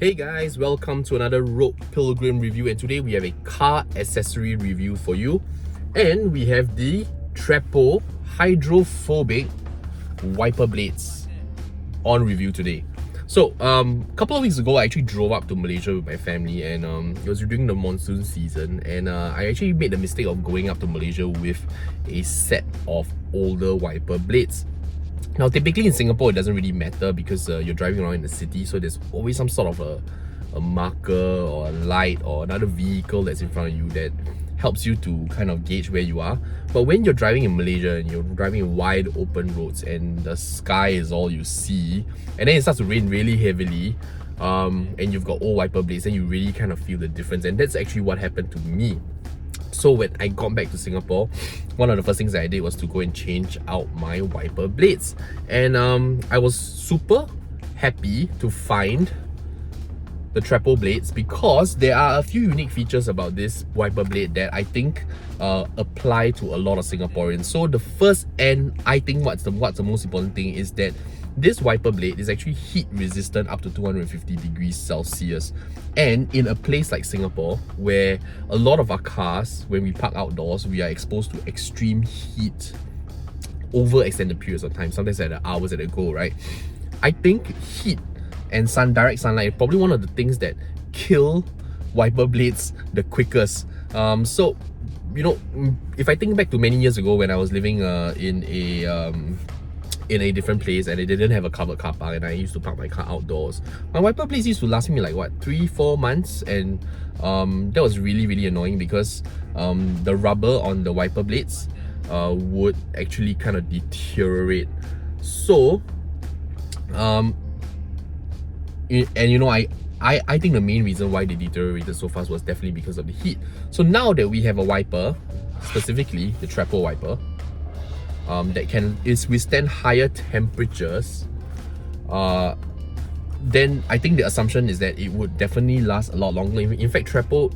Hey guys, welcome to another Road Pilgrim review, and today we have a car accessory review for you. And we have the Trapo Hydrophobic wiper blades on review today. So, a couple of weeks ago, I actually drove up to Malaysia with my family, and it was during the monsoon season, and I actually made the mistake of going up to Malaysia with a set of older wiper blades. Now, typically in Singapore, it doesn't really matter because you're driving around in the city, so there's always some sort of a marker or a light or another vehicle that's in front of you that helps you to kind of gauge where you are. But when you're driving in Malaysia and you're driving in wide open roads and the sky is all you see, and then it starts to rain really heavily, and you've got old wiper blades, then you really kind of feel the difference. And that's actually what happened to me. So when I got back to Singapore, one of the first things that I did was to go and change out my wiper blades. And I was super happy to find the Trapo blades because there are a few unique features about this wiper blade that I think apply to a lot of Singaporeans. So the first, and I think what's the most important thing, is that this wiper blade is actually heat resistant up to 250 degrees Celsius. And in a place like Singapore, where a lot of our cars, when we park outdoors, we are exposed to extreme heat over extended periods of time, sometimes at the hours at a go, right? I think heat and direct sunlight are probably one of the things that kill wiper blades the quickest. So, you know, if I think back to many years ago when I was living in a different place and they didn't have a covered car park and I used to park my car outdoors, my wiper blades used to last me like what, 3-4 months, and that was really annoying because the rubber on the wiper blades would actually kind of deteriorate. So and you know, I think the main reason why they deteriorated so fast was definitely because of the heat. So now that we have a wiper, specifically the Trapo wiper, that can withstand higher temperatures, then I think the assumption is that it would definitely last a lot longer. In fact, Trapo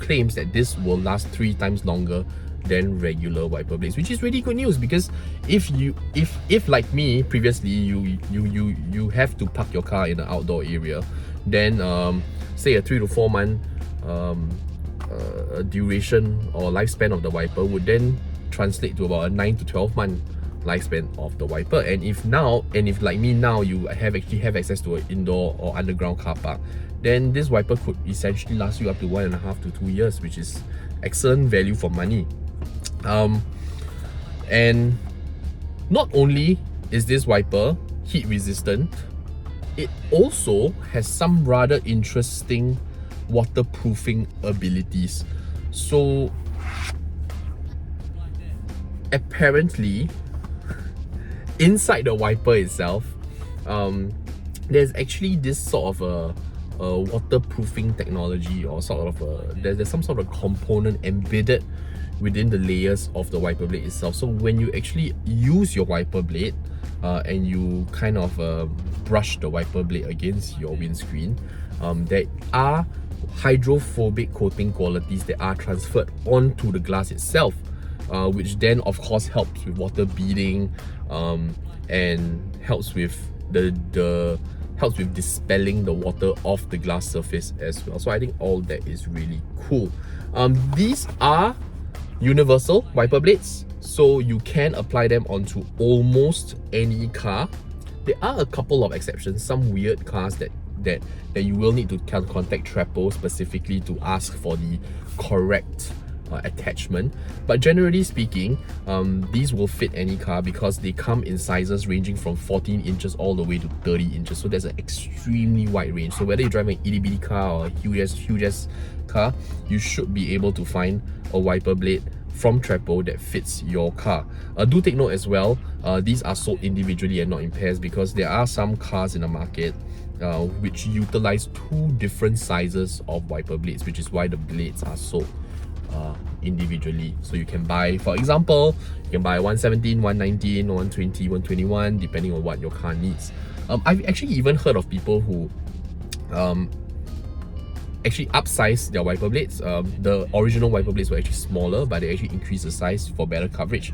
claims that this will last 3 times longer than regular wiper blades, which is really good news, because if like me previously, you have to park your car in an outdoor area, then say a 3 to 4 month duration or lifespan of the wiper would then translate to about a 9 to 12 month lifespan of the wiper. And if like me now, you actually have access to an indoor or underground car park, then this wiper could essentially last you up to 1.5 to 2 years, which is excellent value for money. And not only is this wiper heat resistant, it also has some rather interesting waterproofing abilities. So apparently, inside the wiper itself, there's actually this sort of a waterproofing technology, or sort of there's some sort of component embedded within the layers of the wiper blade itself. So when you actually use your wiper blade and you kind of brush the wiper blade against your windscreen, there are hydrophobic coating qualities that are transferred onto the glass itself, which then of course helps with water beading, and helps with helps with dispelling the water off the glass surface as well. So I think all that is really cool. These are universal wiper blades, so you can apply them onto almost any car. There are a couple of exceptions, some weird cars that you will need to contact Trapo specifically to ask for the correct attachment. But generally speaking, these will fit any car because they come in sizes ranging from 14 inches all the way to 30 inches. So there's an extremely wide range. So whether you're driving an itty bitty car or a huge ass car, you should be able to find a wiper blade from Trapo that fits your car. Do take note as well, these are sold individually and not in pairs, because there are some cars in the market which utilize 2 different sizes of wiper blades, which is why the blades are sold individually. So you can buy, for example, you can buy 117, 119, 120, 121, depending on what your car needs. I've actually even heard of people who actually upsize their wiper blades. The original wiper blades were actually smaller, but they actually increased the size for better coverage.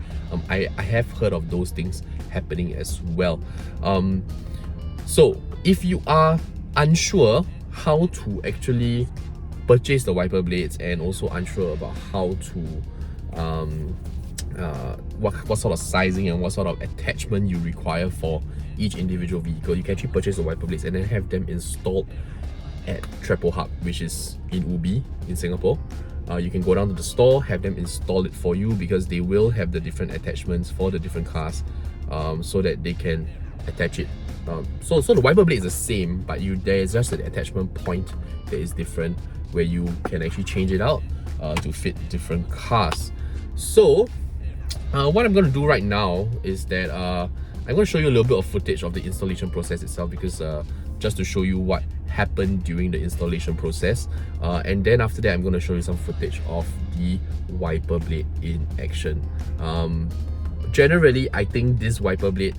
I have heard of those things happening as well. So if you are unsure how to actually purchase the wiper blades, and also unsure about how to what sort of sizing and what sort of attachment you require for each individual vehicle, you can actually purchase the wiper blades and then have them installed at Trapo Hub, which is in Ubi in Singapore. You can go down to the store, have them install it for you, because they will have the different attachments for the different cars, so that they can attach it. So the wiper blade is the same, but there is just an attachment point that is different, where you can actually change it out to fit different cars. So what I'm going to do right now is that I'm going to show you a little bit of footage of the installation process itself, because just to show you what happened during the installation process, and then after that I'm going to show you some footage of the wiper blade in action. Generally, I think this wiper blade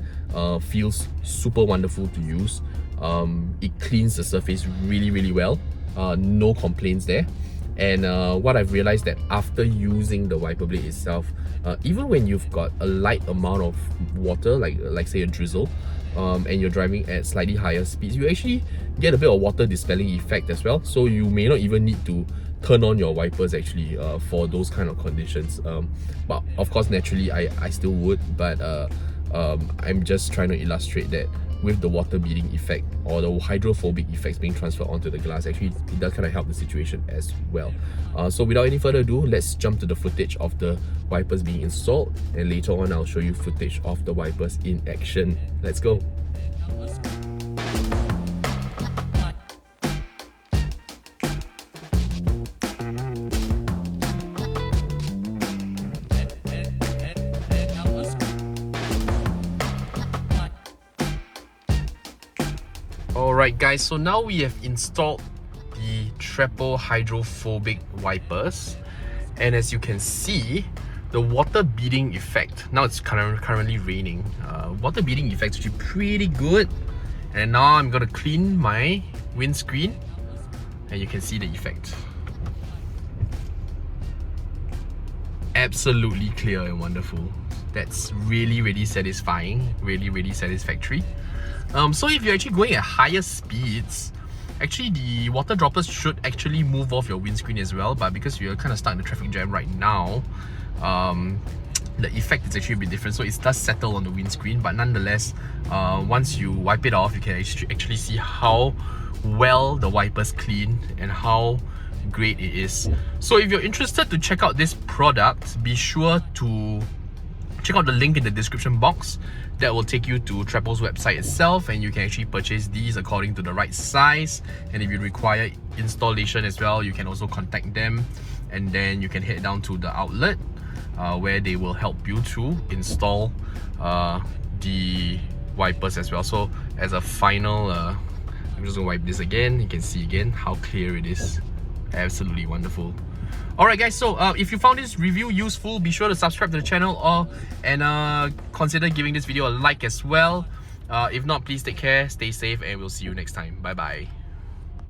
feels super wonderful to use. It cleans the surface really well, no complaints there. And what I've realized that after using the wiper blade itself, even when you've got a light amount of water, like say a drizzle, and you're driving at slightly higher speeds, you actually get a bit of water dispelling effect as well. So you may not even need to turn on your wipers actually for those kind of conditions. But of course, naturally, I still would, but I'm just trying to illustrate that with the water beading effect or the hydrophobic effects being transferred onto the glass, actually it does kind of help the situation as well. So without any further ado, let's jump to the footage of the wipers being installed, and later on I'll show you footage of the wipers in action. Let's go. Alright guys, so now we have installed the Trapo hydrophobic wipers, and as you can see, the water beading effect, now it's currently raining, water beading effect is actually pretty good. And now I'm gonna clean my windscreen and you can see the effect. Absolutely clear and wonderful. That's really satisfying, really satisfactory. So if you're actually going at higher speeds, actually the water droplets should actually move off your windscreen as well, but because you're kind of stuck in the traffic jam right now, the effect is actually a bit different. So it does settle on the windscreen, but nonetheless, once you wipe it off, you can actually see how well the wipers clean and how great it is. So if you're interested to check out this product, be sure to check out the link in the description box. That will take you to Trapo's website itself, and you can actually purchase these according to the right size. And if you require installation as well, you can also contact them, and then you can head down to the outlet where they will help you to install the wipers as well. So as a final, I'm just gonna wipe this again. You can see again how clear it is. Absolutely wonderful. Alright guys, so if you found this review useful, be sure to subscribe to the channel and consider giving this video a like as well. If not, please take care, stay safe, and we'll see you next time. Bye bye.